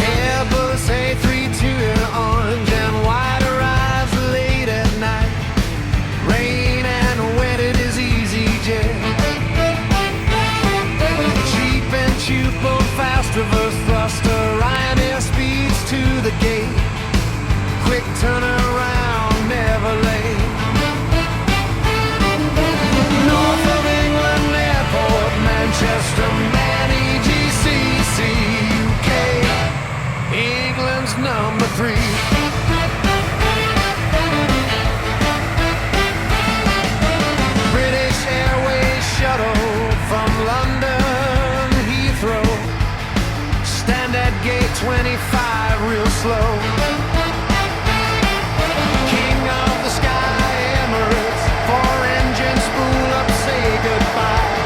Airbus A32 in orange and white arrives late at night. Rain and wet, it is EasyJet. Cheap and cheap, both fast reverse thruster. Ryanair speeds to the gate. Quick turnaround, never late. North of England Airport, Manchester, Manny, GCC, UK. England's number 3. British Airways shuttle from London Heathrow. Stand at gate 25 real slow. King of the sky, Emirates. 4 engines spool up, say goodbye.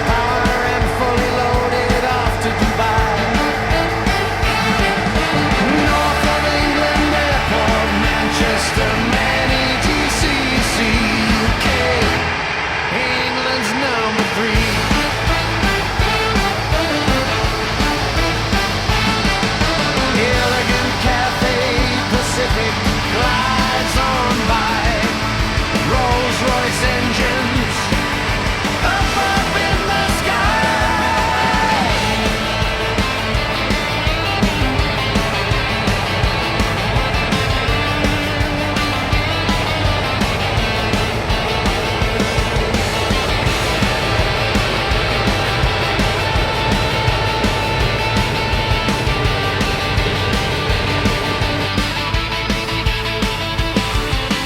Power and fully loaded off to Dubai. North of England Airport, Manchester, Manny, GCC, UK. England's number 3. Elegant Cathay Pacific glides on by. Rolls-Royce engines up in the sky.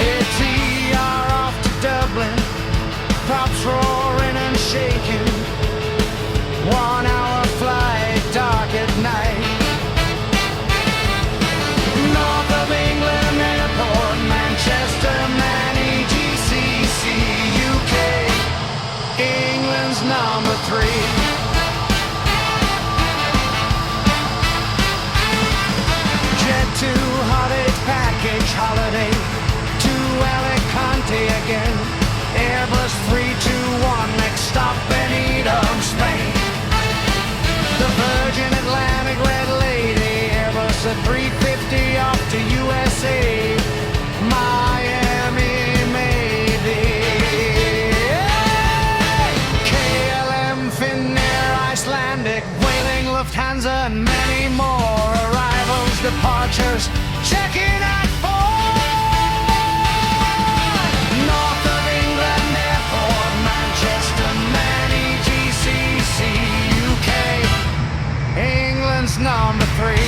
ATR off to Dublin, props roaring and shaking. 1-hour flight, dark at night. North of England Airport, Manchester, Manny, GCC, UK. England's number 3. Jet 2 Hot 8 package holiday to Alicante again. Airbus 321 next stop Benidorm, Spain. The Virgin Atlantic Red Lady Airbus at 350 off to USA. Miami maybe. KLM Finnair Icelandic Vueling Lufthansa and many more arrivals, departures, checking out for North of England Airport, Manchester, Manny, GCC, UK. England's number 3.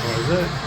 What is it?